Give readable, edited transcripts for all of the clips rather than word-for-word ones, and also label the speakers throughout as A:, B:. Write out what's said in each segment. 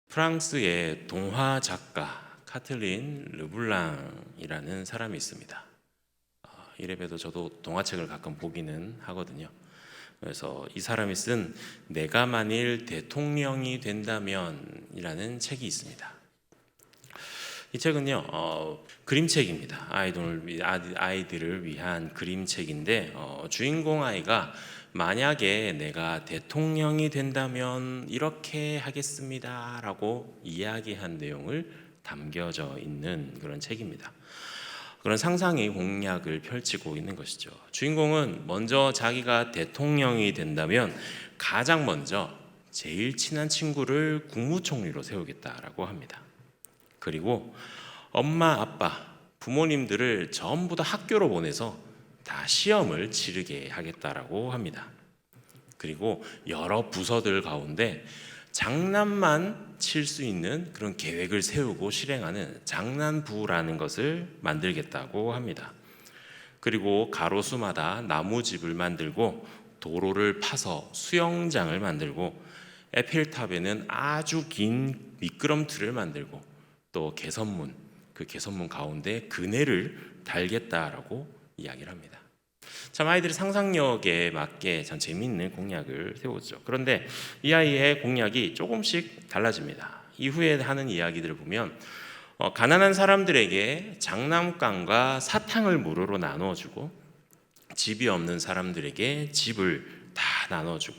A: 프랑스의 동화 작가 카틀린 르블랑이라는 사람이 있습니다. 이래봬도 저도 동화책을 가끔 보기는 하거든요. 그래서 이 사람이 쓴 내가 만일 대통령이 된다면이라는 책이 있습니다. 이 책은요, 그림책입니다. 아이들을 위한 그림책인데, 주인공 아이가 만약에 내가 대통령이 된다면 이렇게 하겠습니다 라고 이야기한 내용을 담겨져 있는 그런 책입니다. 그런 상상의 공략을 펼치고 있는 것이죠. 주인공은 먼저 자기가 대통령이 된다면 가장 먼저 제일 친한 친구를 국무총리로 세우겠다라고 합니다. 그리고 엄마, 아빠, 부모님들을 전부 다 학교로 보내서 다 시험을 치르게 하겠다라고 합니다. 그리고 여러 부서들 가운데 장난만 칠 수 있는 그런 계획을 세우고 실행하는 장난부라는 것을 만들겠다고 합니다. 그리고 가로수마다 나무집을 만들고 도로를 파서 수영장을 만들고 에펠탑에는 아주 긴 미끄럼틀을 만들고 또 개선문, 그 개선문 가운데 그네를 달겠다라고 이야기를 합니다. 참 아이들의 상상력에 맞게 참 재미있는 공약을 세우죠. 그런데 이 아이의 공약이 조금씩 달라집니다. 이후에 하는 이야기들을 보면 가난한 사람들에게 장난감과 사탕을 무료로 나눠주고 집이 없는 사람들에게 집을 다 나눠주고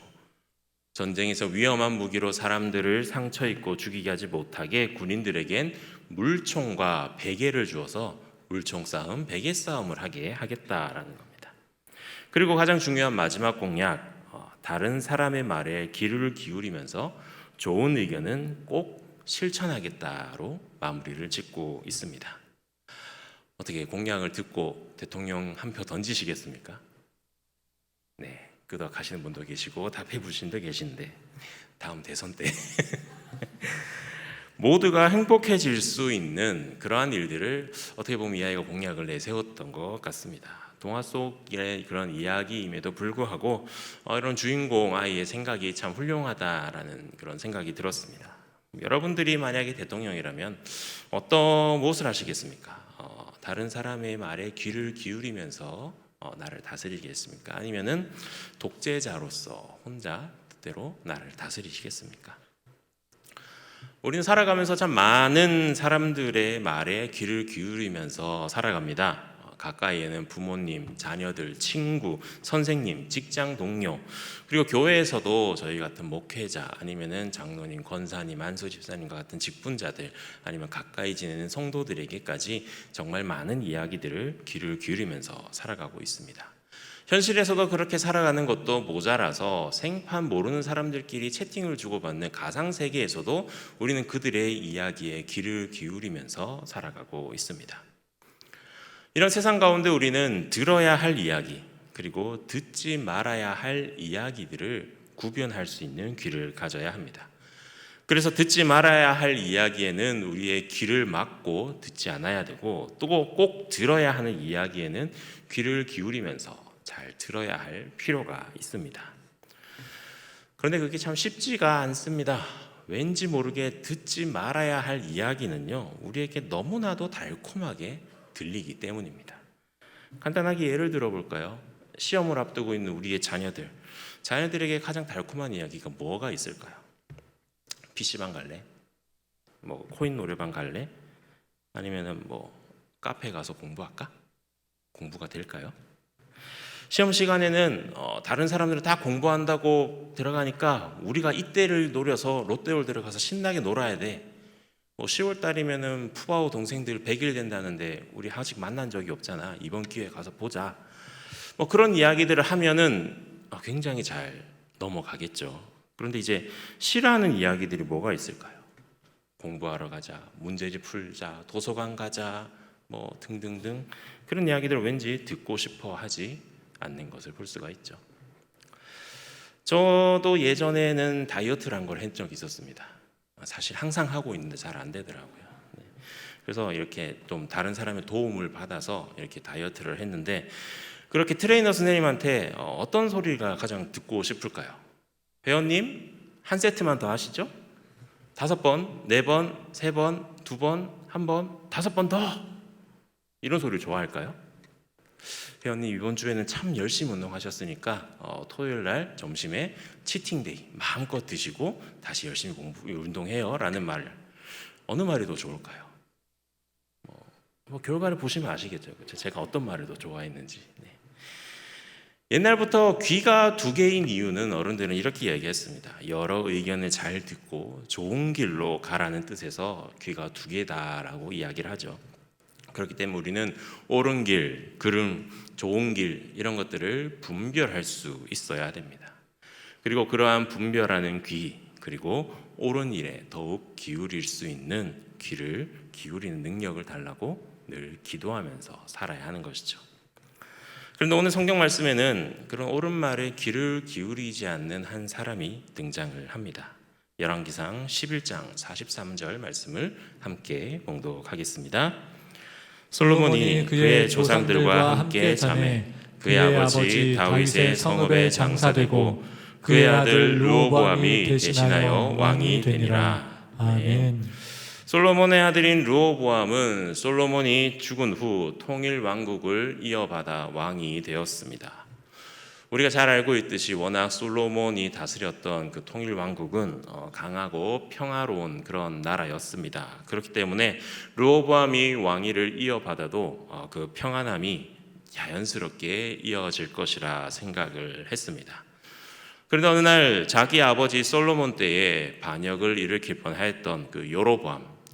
A: 전쟁에서 위험한 무기로 사람들을 상처 입고 죽이게 하지 못하게 군인들에겐 물총과 베개를 주어서 물총 싸움, 베개 싸움을 하게 하겠다라는 겁니다. 그리고 가장 중요한 마지막 공약, 다른 사람의 말에 귀를 기울이면서 좋은 의견은 꼭 실천하겠다로 마무리를 짓고 있습니다. 어떻게 공약을 듣고 대통령 한 표 던지시겠습니까? 네. 끄덕하시는 분도 계시고 답해 주신 분도 계신데 다음 대선 때 모두가 행복해질 수 있는 그러한 일들을 어떻게 보면 이 아이가 공약을 내세웠던 것 같습니다. 동화 속의 그런 이야기임에도 불구하고 이런 주인공 아이의 생각이 참 훌륭하다라는 그런 생각이 들었습니다. 여러분들이 만약에 대통령이라면 어떤 무엇을 하시겠습니까? 다른 사람의 말에 귀를 기울이면서 나를 다스리겠습니까? 아니면은 독재자로서 혼자 뜻대로 나를 다스리시겠습니까? 우리는 살아가면서 참 많은 사람들의 말에 귀를 기울이면서 살아갑니다. 가까이에는 부모님, 자녀들, 친구, 선생님, 직장 동료, 그리고 교회에서도 저희 같은 목회자 아니면은 장로님, 권사님, 안수 집사님과 같은 직분자들 아니면 가까이 지내는 성도들에게까지 정말 많은 이야기들을 귀를 기울이면서 살아가고 있습니다. 현실에서도 그렇게 살아가는 것도 모자라서 생판 모르는 사람들끼리 채팅을 주고받는 가상세계에서도 우리는 그들의 이야기에 귀를 기울이면서 살아가고 있습니다. 이런 세상 가운데 우리는 들어야 할 이야기 그리고 듣지 말아야 할 이야기들을 구별할 수 있는 귀를 가져야 합니다. 그래서 듣지 말아야 할 이야기에는 우리의 귀를 막고 듣지 않아야 되고 또 꼭 들어야 하는 이야기에는 귀를 기울이면서 잘 들어야 할 필요가 있습니다. 그런데 그게 참 쉽지가 않습니다. 왠지 모르게 듣지 말아야 할 이야기는요, 우리에게 너무나도 달콤하게 들리기 때문입니다. 간단하게 예를 들어볼까요? 시험을 앞두고 있는 우리의 자녀들에게 가장 달콤한 이야기가 뭐가 있을까요? PC방 갈래? 뭐 코인 노래방 갈래? 아니면은 뭐 카페 가서 공부할까? 공부가 될까요? 시험 시간에는 다른 사람들은 다 공부한다고 들어가니까 우리가 이때를 노려서 롯데월드를 가서 신나게 놀아야 돼. 뭐 10월 달이면은 푸바오 동생들 100일 된다는데 우리 아직 만난 적이 없잖아. 이번 기회에 가서 보자. 뭐 그런 이야기들을 하면은 굉장히 잘 넘어가겠죠. 그런데 이제 싫어하는 이야기들이 뭐가 있을까요? 공부하러 가자, 문제집 풀자, 도서관 가자, 뭐 등등등 그런 이야기들을 왠지 듣고 싶어 하지 않는 것을 볼 수가 있죠. 저도 예전에는 다이어트란 걸 한 적이 있었습니다. 사실 항상 하고 있는데 잘 안 되더라고요. 그래서 이렇게 좀 다른 사람의 도움을 받아서 이렇게 다이어트를 했는데 그렇게 트레이너 선생님한테 어떤 소리가 가장 듣고 싶을까요? 회원님 한 세트만 더 하시죠? 5번, 4번, 3번, 2번, 1번, 5번 더 이런 소리를 좋아할까요? 회원님 이번 주에는 참 열심히 운동하셨으니까 토요일 날 점심에 치팅데이 마음껏 드시고 다시 열심히 운동해요 라는 말, 어느 말이 더 좋을까요? 결과를 보시면 아시겠죠. 그렇죠? 제가 어떤 말을 더 좋아했는지. 네. 옛날부터 귀가 2개인 이유는 어른들은 이렇게 이야기했습니다. 여러 의견을 잘 듣고 좋은 길로 가라는 뜻에서 귀가 2개다라고 이야기를 하죠. 그렇기 때문에 우리는 옳은 길, 좋은 길 이런 것들을 분별할 수 있어야 됩니다. 그리고 그러한 분별하는 귀, 그리고 옳은 일에 더욱 기울일 수 있는 귀를 기울이는 능력을 달라고 늘 기도하면서 살아야 하는 것이죠. 그런데 오늘 성경 말씀에는 그런 옳은 말에 귀를 기울이지 않는 한 사람이 등장을 합니다. 열왕기상 11장 43절 말씀을 함께 봉독하겠습니다. 솔로몬이 그의 조상들과 함께 잠에 그의 아버지 다윗의 성읍에 장사되고 그의 아들 르호보암이 대신하여 왕이 되니라. 아멘. 솔로몬의 아들인 르호보암은 솔로몬이 죽은 후 통일 왕국을 이어받아 왕이 되었습니다. 우리가 잘 알고 있듯이 워낙 솔로몬이 다스렸던 그 통일 왕국은 강하고 평화로운 그런 나라였습니다. 그렇기 때문에 르호보암이 왕위를 이어받아도 그 평안함이 자연스럽게 이어질 것이라 생각을 했습니다. 그런데 어느 날 자기 아버지 솔로몬 때에 반역을 일으킬 뻔했던 그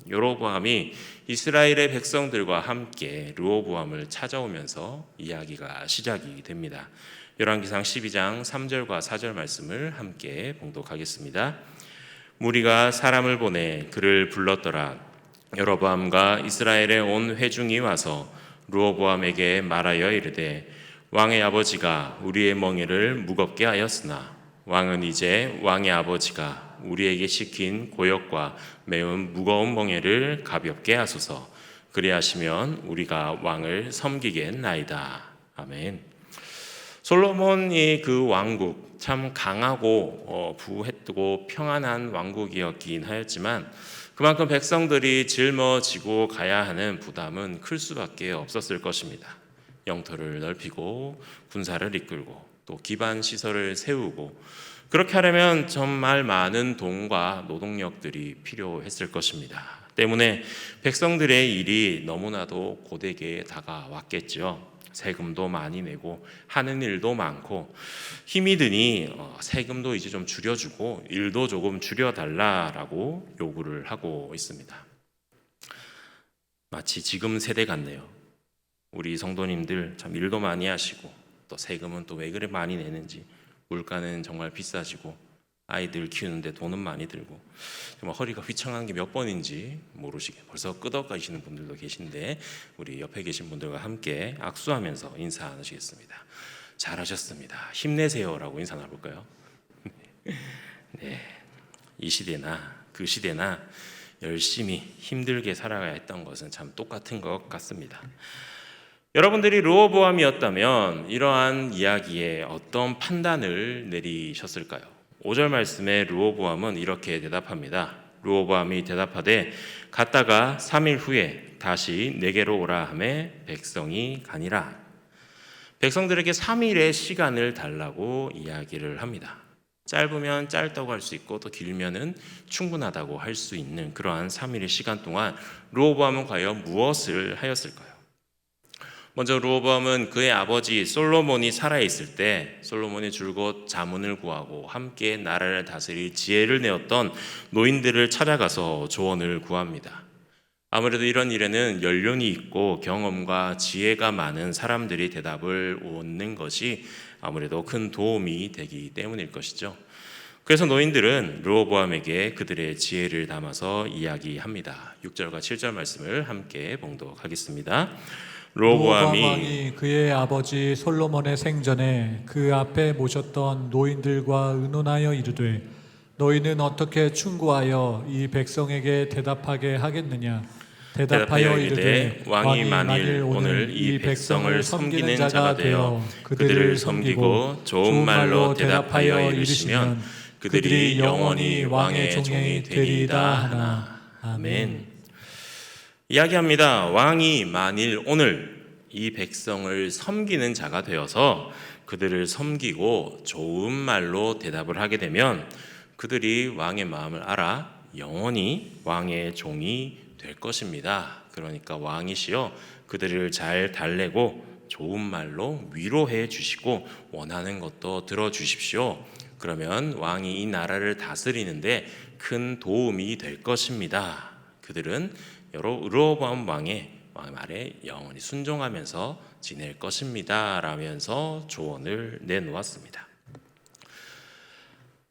A: 여로보암이 이스라엘의 백성들과 함께 르호보암을 찾아오면서 이야기가 시작이 됩니다. 열왕기상 12장 3절과 4절 말씀을 함께 봉독하겠습니다. 무리가 사람을 보내 그를 불렀더라. 여로보암과 이스라엘의 온 회중이 와서 르호보암에게 말하여 이르되 왕의 아버지가 우리의 멍에를 무겁게 하였으나 왕은 이제 왕의 아버지가 우리에게 시킨 고역과 매운 무거운 멍에를 가볍게 하소서. 그리하시면 우리가 왕을 섬기겠나이다. 아멘. 솔로몬이 그 왕국 참 강하고 부했고 평안한 왕국이었긴 하였지만 그만큼 백성들이 짊어지고 가야 하는 부담은 클 수밖에 없었을 것입니다. 영토를 넓히고 군사를 이끌고 또 기반 시설을 세우고 그렇게 하려면 정말 많은 돈과 노동력들이 필요했을 것입니다. 때문에 백성들의 일이 너무나도 고되게 다가왔겠죠. 세금도 많이 내고 하는 일도 많고 힘이 드니 세금도 이제 좀 줄여주고 일도 조금 줄여달라라고 요구를 하고 있습니다. 마치 지금 세대 같네요. 우리 성도님들 참 일도 많이 하시고 또 세금은 또 왜 그래 많이 내는지, 물가는 정말 비싸지고 아이들 키우는데 돈은 많이 들고 정말 허리가 휘청한 게 몇 번인지 모르시게 벌써 끄덕거리시는 분들도 계신데 우리 옆에 계신 분들과 함께 악수하면서 인사 나누시겠습니다. 잘하셨습니다. 힘내세요라고 인사 나눠볼까요? 네, 이 시대나 그 시대나 열심히 힘들게 살아가야 했던 것은 참 똑같은 것 같습니다. 여러분들이 르호보암이었다면 이러한 이야기에 어떤 판단을 내리셨을까요? 5절 말씀에 르호보암은 이렇게 대답합니다. 르호보암이 대답하되 갔다가 3일 후에 다시 내게로 오라 하매 백성이 가니라. 백성들에게 3일의 시간을 달라고 이야기를 합니다. 짧으면 짧다고 할 수 있고 또 길면은 충분하다고 할 수 있는 그러한 3일의 시간 동안 르호보암은 과연 무엇을 하였을까요? 먼저 르호보암은 그의 아버지 솔로몬이 살아있을 때 솔로몬이 줄곧 자문을 구하고 함께 나라를 다스릴 지혜를 내었던 노인들을 찾아가서 조언을 구합니다. 아무래도 이런 일에는 연륜이 있고 경험과 지혜가 많은 사람들이 대답을 얻는 것이 아무래도 큰 도움이 되기 때문일 것이죠. 그래서 노인들은 르호보암에게 그들의 지혜를 담아서 이야기합니다. 6절과 7절 말씀을 함께 봉독하겠습니다.
B: 르호보암 왕이 그의 아버지 솔로몬의 생전에 그 앞에 모셨던 노인들과 의논하여 이르되 너희는 어떻게 충고하여 이 백성에게 대답하게 하겠느냐? 대답하여 이르되 왕이 만일 오늘 이 백성을 섬기는 자가 되어 그들을 섬기고 좋은 말로 대답하여 이르시면
A: 그들이 영원히 왕의 종이 되리이다 하나. 아멘. 이야기합니다. 왕이 만일 오늘 이 백성을 섬기는 자가 되어서 그들을 섬기고 좋은 말로 대답을 하게 되면 그들이 왕의 마음을 알아 영원히 왕의 종이 될 것입니다. 그러니까 왕이시여 그들을 잘 달래고 좋은 말로 위로해 주시고 원하는 것도 들어주십시오. 그러면 왕이 이 나라를 다스리는데 큰 도움이 될 것입니다. 그들은 르호보암 왕의 말에 영원히 순종하면서 지낼 것입니다 라면서 조언을 내놓았습니다.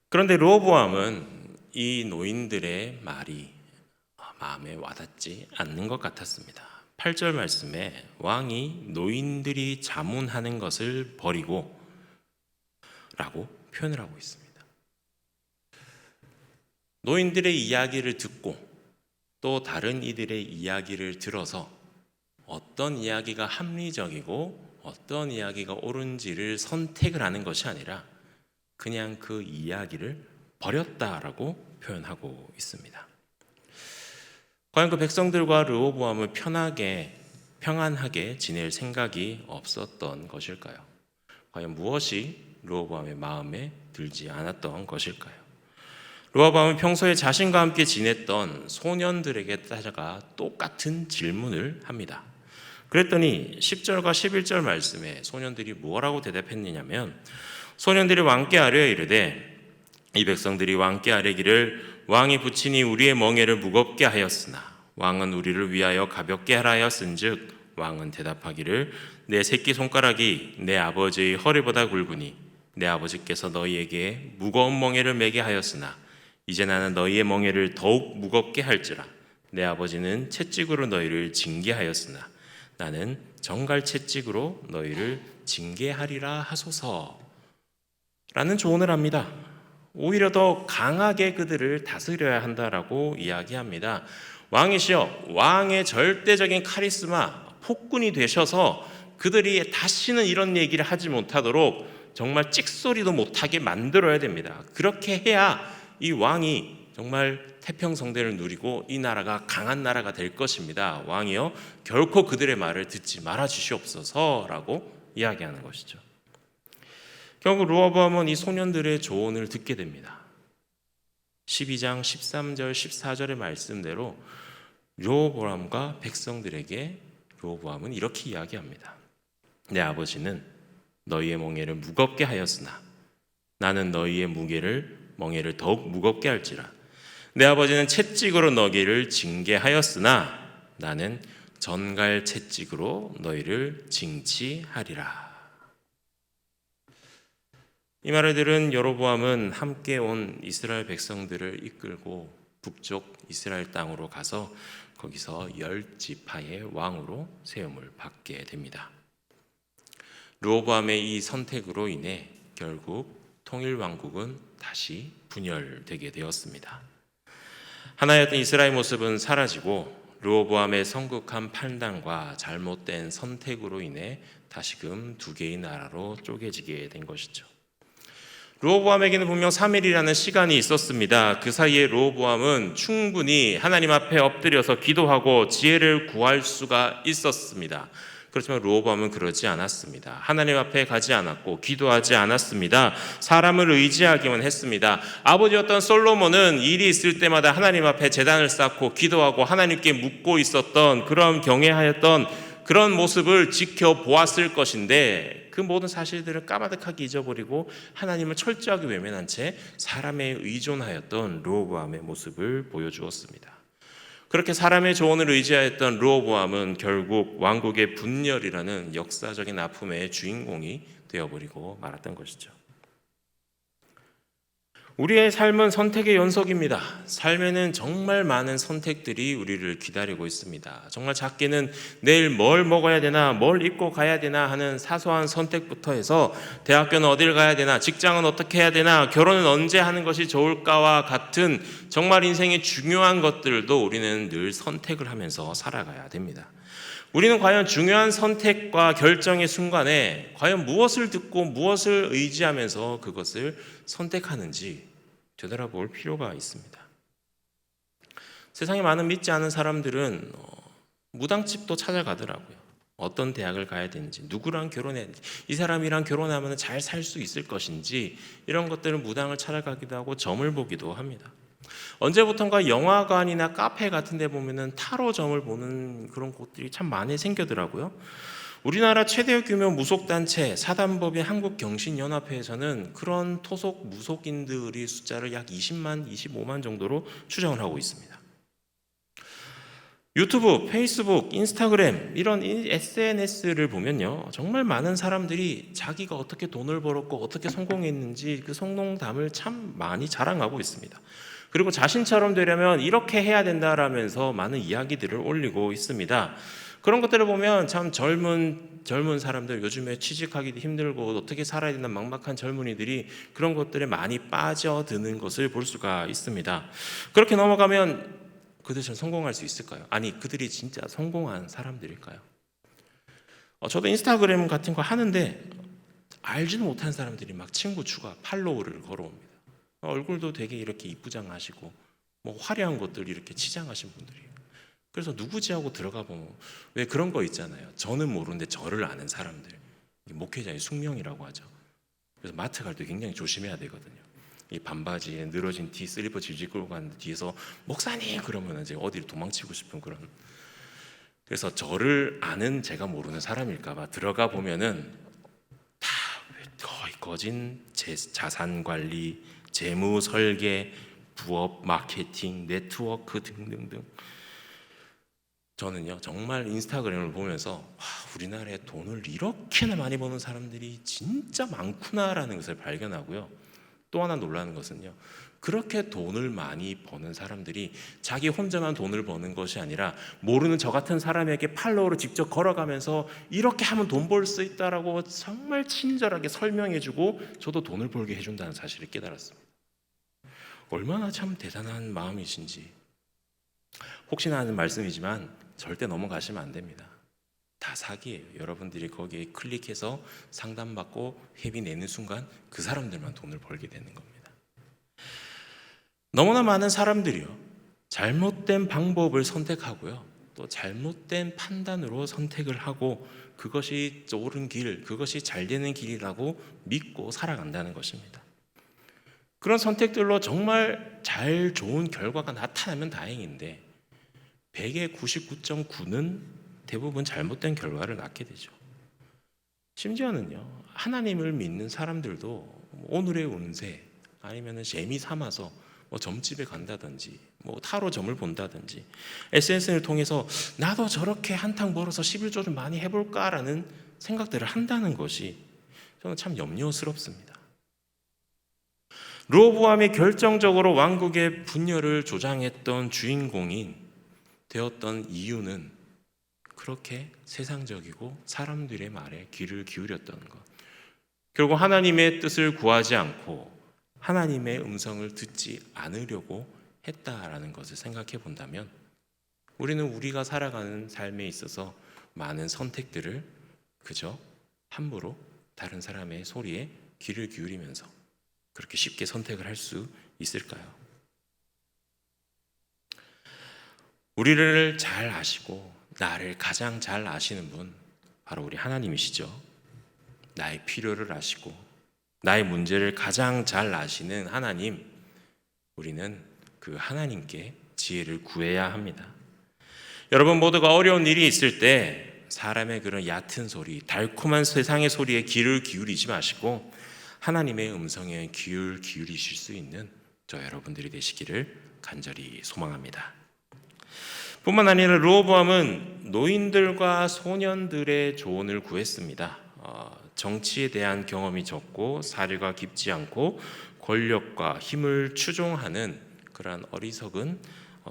A: 그런데 르호보암은 이 노인들의 말이 마음에 와닿지 않는 것 같았습니다. 8절 말씀에 왕이 노인들이 자문하는 것을 버리고 라고 표현을 하고 있습니다. 노인들의 이야기를 듣고 또 다른 이들의 이야기를 들어서 어떤 이야기가 합리적이고 어떤 이야기가 옳은지를 선택을 하는 것이 아니라 그냥 그 이야기를 버렸다라고 표현하고 있습니다. 과연 그 백성들과 르호보암은 평안하게 지낼 생각이 없었던 것일까요? 과연 무엇이 르호보암의 마음에 들지 않았던 것일까요? 르호보암은 평소에 자신과 함께 지냈던 소년들에게 따라가 똑같은 질문을 합니다. 그랬더니 10절과 11절 말씀에 소년들이 뭐라고 대답했느냐면 소년들이 왕께 아뢰어 이르되 이 백성들이 왕께 아뢰기를 왕이 붙이니 우리의 멍에를 무겁게 하였으나 왕은 우리를 위하여 가볍게 하라 하였은즉 왕은 대답하기를 내 새끼손가락이 내 아버지의 허리보다 굵으니 내 아버지께서 너희에게 무거운 멍에를 매게 하였으나 이제 나는 너희의 멍에를 더욱 무겁게 할지라 내 아버지는 채찍으로 너희를 징계하였으나 나는 정갈 채찍으로 너희를 징계하리라 하소서 라는 조언을 합니다. 오히려 더 강하게 그들을 다스려야 한다라고 이야기합니다. 왕이시여 왕의 절대적인 카리스마 폭군이 되셔서 그들이 다시는 이런 얘기를 하지 못하도록 정말 찍소리도 못하게 만들어야 됩니다. 그렇게 해야 이 왕이 정말 태평성대를 누리고 이 나라가 강한 나라가 될 것입니다. 왕이여 결코 그들의 말을 듣지 말아 주시옵소서라고 이야기하는 것이죠. 결국 르호보암은 이 소년들의 조언을 듣게 됩니다. 12장 13절 14절의 말씀대로 르호보암과 백성들에게 르호보암은 이렇게 이야기합니다. 내 아버지는 너희의 멍에를 무겁게 하였으나 나는 너희의 멍에를 더욱 무겁게 할지라 내 아버지는 채찍으로 너희를 징계하였으나 나는 전갈 채찍으로 너희를 징치하리라. 이 말을 들은 여로보암은 함께 온 이스라엘 백성들을 이끌고 북쪽 이스라엘 땅으로 가서 거기서 10지파의 왕으로 세움을 받게 됩니다. 르호보암의 이 선택으로 인해 결국 통일왕국은 다시 분열되게 되었습니다. 하나였던 이스라엘 모습은 사라지고 르호보암의 성국한 판단과 잘못된 선택으로 인해 다시금 두 개의 나라로 쪼개지게 된 것이죠. 르호보암에게는 분명 3일이라는 시간이 있었습니다. 그 사이에 르호보암은 충분히 하나님 앞에 엎드려서 기도하고 지혜를 구할 수가 있었습니다. 그렇지만 르호보암은 그러지 않았습니다. 하나님 앞에 가지 않았고 기도하지 않았습니다. 사람을 의지하기만 했습니다. 아버지였던 솔로몬은 일이 있을 때마다 하나님 앞에 제단을 쌓고 기도하고 하나님께 묻고 있었던 그런 경외하였던 그런 모습을 지켜보았을 것인데 그 모든 사실들을 까마득하게 잊어버리고 하나님을 철저하게 외면한 채 사람에 의존하였던 르호보암의 모습을 보여주었습니다. 그렇게 사람의 조언을 의지하였던 르호보암은 결국 왕국의 분열이라는 역사적인 아픔의 주인공이 되어버리고 말았던 것이죠. 우리의 삶은 선택의 연속입니다. 삶에는 정말 많은 선택들이 우리를 기다리고 있습니다. 정말 작게는 내일 뭘 먹어야 되나, 뭘 입고 가야 되나 하는 사소한 선택부터 해서 대학교는 어딜 가야 되나, 직장은 어떻게 해야 되나, 결혼은 언제 하는 것이 좋을까와 같은 정말 인생의 중요한 것들도 우리는 늘 선택을 하면서 살아가야 됩니다. 우리는 과연 중요한 선택과 결정의 순간에 과연 무엇을 듣고 무엇을 의지하면서 그것을 선택하는지 되돌아볼 필요가 있습니다. 세상에 많은 믿지 않은 사람들은 무당집도 찾아가더라고요. 어떤 대학을 가야 되는지, 누구랑 결혼해야 되는지, 이 사람이랑 결혼하면 잘 살 수 있을 것인지, 이런 것들을 무당을 찾아가기도 하고 점을 보기도 합니다. 언제부턴가 영화관이나 카페 같은 데 보면은 타로 점을 보는 그런 곳들이 참 많이 생기더라고요. 우리나라 최대 규모 무속단체 사단법인 한국경신연합회에서는 그런 토속 무속인들의 숫자를 약 20만, 25만 정도로 추정을 하고 있습니다. 유튜브, 페이스북, 인스타그램 이런 SNS를 보면요, 정말 많은 사람들이 자기가 어떻게 돈을 벌었고 어떻게 성공했는지 그 성공담을 참 많이 자랑하고 있습니다. 그리고 자신처럼 되려면 이렇게 해야 된다라면서 많은 이야기들을 올리고 있습니다. 그런 것들을 보면 참 젊은 사람들, 요즘에 취직하기도 힘들고 어떻게 살아야 된다 막막한 젊은이들이 그런 것들에 많이 빠져드는 것을 볼 수가 있습니다. 그렇게 넘어가면 그들은 성공할 수 있을까요? 아니, 그들이 진짜 성공한 사람들일까요? 저도 인스타그램 같은 거 하는데 알지도 못한 사람들이 막 친구 추가, 팔로우를 걸어옵니다. 얼굴도 되게 이렇게 이쁘장하시고 뭐 화려한 것들 이렇게 치장하신 분들이에요. 그래서 누구지 하고 들어가 보면 왜 그런 거 있잖아요. 저는 모르는데 저를 아는 사람들, 목회자의 숙명이라고 하죠. 그래서 마트 갈 때 굉장히 조심해야 되거든요. 이 반바지에 늘어진 티, 슬리퍼 질질 끌고 가는데 뒤에서 목사님 그러면 이제 어디를 도망치고 싶은 그런. 그래서 저를 아는 제가 모르는 사람일까봐 들어가 보면은 다 거의 거진 자산 관리, 재무 설계, 부업 마케팅, 네트워크 등등등. 저는요 정말 인스타그램을 보면서 우리나라에 돈을 이렇게나 많이 버는 사람들이 진짜 많구나라는 것을 발견하고요. 또 하나 놀라는 것은요, 그렇게 돈을 많이 버는 사람들이 자기 혼자만 돈을 버는 것이 아니라 모르는 저 같은 사람에게 팔로우를 직접 걸어가면서 이렇게 하면 돈 벌 수 있다라고 정말 친절하게 설명해주고 저도 돈을 벌게 해준다는 사실을 깨달았습니다. 얼마나 참 대단한 마음이신지. 혹시나 하는 말씀이지만 절대 넘어가시면 안 됩니다. 다 사기예요. 여러분들이 거기에 클릭해서 상담받고 회비 내는 순간 그 사람들만 돈을 벌게 되는 겁니다. 너무나 많은 사람들이요, 잘못된 방법을 선택하고요, 또 잘못된 판단으로 선택을 하고 그것이 옳은 길, 그것이 잘 되는 길이라고 믿고 살아간다는 것입니다. 그런 선택들로 정말 잘 좋은 결과가 나타나면 다행인데 100의 99.9는 대부분 잘못된 결과를 낳게 되죠. 심지어는요, 하나님을 믿는 사람들도 오늘의 운세 아니면 재미 삼아서 뭐 점집에 간다든지 뭐 타로 점을 본다든지 SNS를 통해서 나도 저렇게 한탕 벌어서 11조 좀 많이 해볼까라는 생각들을 한다는 것이 저는 참 염려스럽습니다. 르호보암이 결정적으로 왕국의 분열을 조장했던 주인공인 되었던 이유는 그렇게 세상적이고 사람들의 말에 귀를 기울였던 것, 결국 하나님의 뜻을 구하지 않고 하나님의 음성을 듣지 않으려고 했다라는 것을 생각해 본다면 우리는 우리가 살아가는 삶에 있어서 많은 선택들을 그저 함부로 다른 사람의 소리에 귀를 기울이면서 그렇게 쉽게 선택을 할 수 있을까요? 우리를 잘 아시고 나를 가장 잘 아시는 분, 바로 우리 하나님이시죠. 나의 필요를 아시고 나의 문제를 가장 잘 아시는 하나님, 우리는 그 하나님께 지혜를 구해야 합니다. 여러분 모두가 어려운 일이 있을 때 사람의 그런 얕은 소리, 달콤한 세상의 소리에 귀를 기울이지 마시고 하나님의 음성에 귀를 기울이실 수 있는 저 여러분들이 되시기를 간절히 소망합니다. 뿐만 아니라 르호보암은 노인들과 소년들의 조언을 구했습니다. 정치에 대한 경험이 적고 사려가 깊지 않고 권력과 힘을 추종하는 그러한 어리석은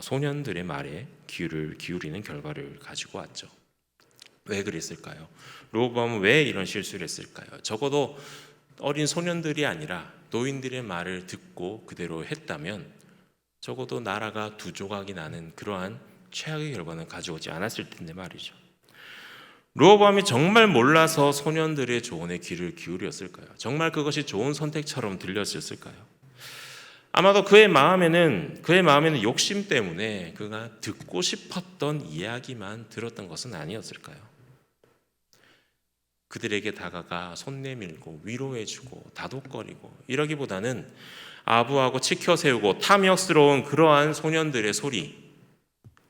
A: 소년들의 말에 귀를 기울이는 결과를 가지고 왔죠. 왜 그랬을까요? 르호보암은 왜 이런 실수를 했을까요? 적어도 어린 소년들이 아니라 노인들의 말을 듣고 그대로 했다면 적어도 나라가 두 조각이 나는 그러한 최악의 결과는 가져오지 않았을 텐데 말이죠. 르호보암이 정말 몰라서 소년들의 조언에 귀를 기울였을까요? 정말 그것이 좋은 선택처럼 들렸을까요? 아마도 그의 마음에는 욕심 때문에 그가 듣고 싶었던 이야기만 들었던 것은 아니었을까요? 그들에게 다가가 손 내밀고 위로해주고 다독거리고 이러기보다는 아부하고 치켜 세우고 탐욕스러운 그러한 소년들의 소리,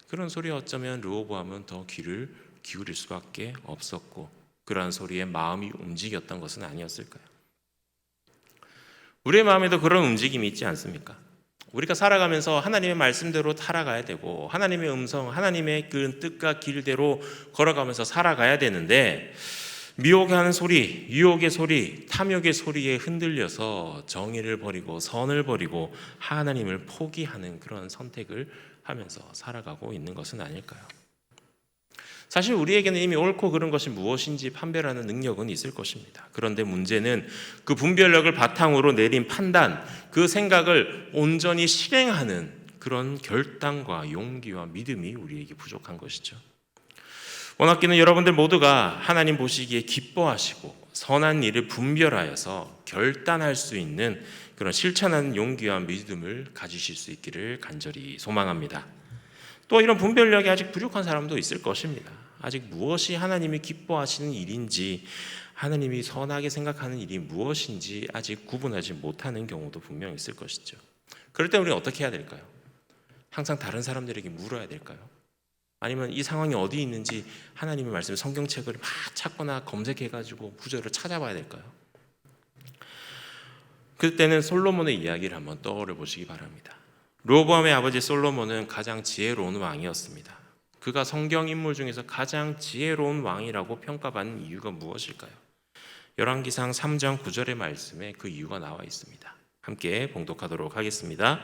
A: 그런 소리에 어쩌면 르호보암은 더 귀를 기울일 수밖에 없었고 그러한 소리에 마음이 움직였던 것은 아니었을까요? 우리의 마음에도 그런 움직임이 있지 않습니까? 우리가 살아가면서 하나님의 말씀대로 살아가야 되고 하나님의 음성, 하나님의 그 뜻과 길대로 걸어가면서 살아가야 되는데 미혹하는 소리, 유혹의 소리, 탐욕의 소리에 흔들려서 정의를 버리고 선을 버리고 하나님을 포기하는 그런 선택을 하면서 살아가고 있는 것은 아닐까요? 사실 우리에게는 이미 옳고 그른 것이 무엇인지 판별하는 능력은 있을 것입니다. 그런데 문제는 그 분별력을 바탕으로 내린 판단, 그 생각을 온전히 실행하는 그런 결단과 용기와 믿음이 우리에게 부족한 것이죠. 원하기는 여러분들 모두가 하나님 보시기에 기뻐하시고 선한 일을 분별하여서 결단할 수 있는 그런 실천하는 용기와 믿음을 가지실 수 있기를 간절히 소망합니다. 또 이런 분별력이 아직 부족한 사람도 있을 것입니다. 아직 무엇이 하나님이 기뻐하시는 일인지, 하나님이 선하게 생각하는 일이 무엇인지 아직 구분하지 못하는 경우도 분명 있을 것이죠. 그럴 때 우리는 어떻게 해야 될까요? 항상 다른 사람들에게 물어야 될까요? 아니면 이 상황이 어디 있는지 하나님의 말씀 성경책을 막 찾거나 검색해가지고 구절을 찾아봐야 될까요? 그때는 솔로몬의 이야기를 한번 떠올려 보시기 바랍니다. 르호보암의 아버지 솔로몬은 가장 지혜로운 왕이었습니다. 그가 성경 인물 중에서 가장 지혜로운 왕이라고 평가받는 이유가 무엇일까요? 열왕기상 3장 9절의 말씀에 그 이유가 나와 있습니다. 함께 봉독하도록 하겠습니다.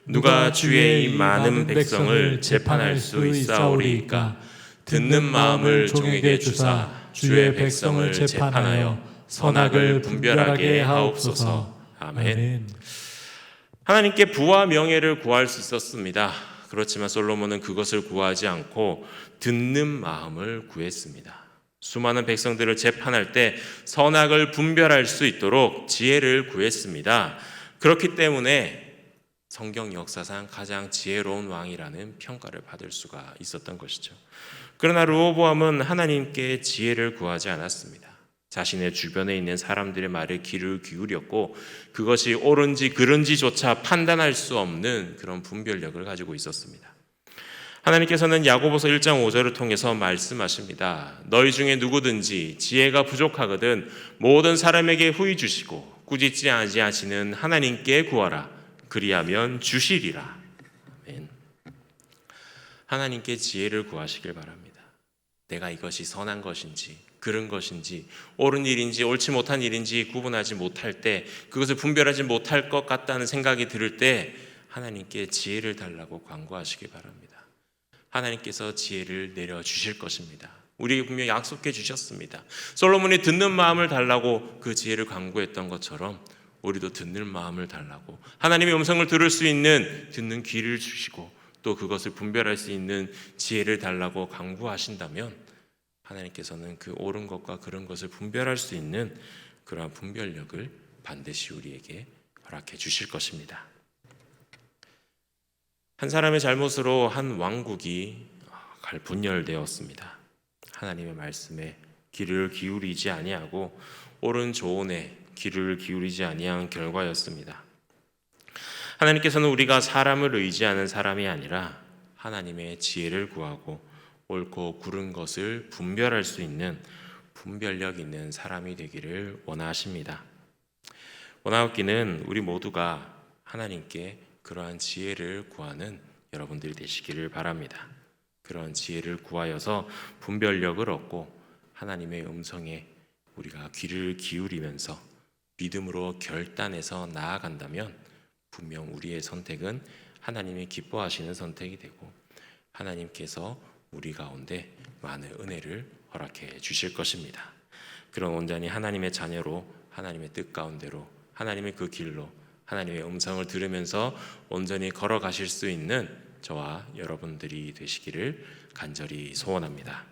A: 누가 주의 이 많은 백성을 재판할 수 있사오리이까? 듣는 마음을 종에게 주사 주의 백성을 재판하여 선악을 분별하게 하옵소서. 아멘. 하나님께 부와 명예를 구할 수 있었습니다. 그렇지만 솔로몬은 그것을 구하지 않고 듣는 마음을 구했습니다. 수많은 백성들을 재판할 때 선악을 분별할 수 있도록 지혜를 구했습니다. 그렇기 때문에 성경 역사상 가장 지혜로운 왕이라는 평가를 받을 수가 있었던 것이죠. 그러나 르호보암은 하나님께 지혜를 구하지 않았습니다. 자신의 주변에 있는 사람들의 말에 귀를 기울였고 그것이 옳은지 그른지조차 판단할 수 없는 그런 분별력을 가지고 있었습니다. 하나님께서는 야고보서 1장 5절을 통해서 말씀하십니다. 너희 중에 누구든지 지혜가 부족하거든 모든 사람에게 후히 주시고 꾸짖지 아니하시는 하나님께 구하라. 그리하면 주시리라. 아멘. 하나님께 지혜를 구하시길 바랍니다. 내가 이것이 선한 것인지 그른 것인지 옳은 일인지 옳지 못한 일인지 구분하지 못할 때, 그것을 분별하지 못할 것 같다는 생각이 들을 때 하나님께 지혜를 달라고 간구하시기 바랍니다. 하나님께서 지혜를 내려주실 것입니다. 우리에게 분명히 약속해 주셨습니다. 솔로몬이 듣는 마음을 달라고 그 지혜를 간구했던 것처럼 우리도 듣는 마음을 달라고, 하나님의 음성을 들을 수 있는 듣는 귀를 주시고 또 그것을 분별할 수 있는 지혜를 달라고 간구하신다면 하나님께서는 그 옳은 것과 그른 것을 분별할 수 있는 그러한 분별력을 반드시 우리에게 허락해 주실 것입니다. 한 사람의 잘못으로 한 왕국이 분열되었습니다. 하나님의 말씀에 귀를 기울이지 아니하고 옳은 조언에 귀를 기울이지 아니한 결과였습니다. 하나님께서는 우리가 사람을 의지하는 사람이 아니라 하나님의 지혜를 구하고 옳고 그른 것을 분별할 수 있는 분별력 있는 사람이 되기를 원하십니다. 원하옵기는 우리 모두가 하나님께 그러한 지혜를 구하는 여러분들이 되시기를 바랍니다. 그런 지혜를 구하여서 분별력을 얻고 하나님의 음성에 우리가 귀를 기울이면서 믿음으로 결단해서 나아간다면 분명 우리의 선택은 하나님이 기뻐하시는 선택이 되고 하나님께서 우리 가운데 많은 은혜를 허락해 주실 것입니다. 그런 온전히 하나님의 자녀로 하나님의 뜻 가운데로 하나님의 그 길로 하나님의 음성을 들으면서 온전히 걸어가실 수 있는 저와 여러분들이 되시기를 간절히 소원합니다.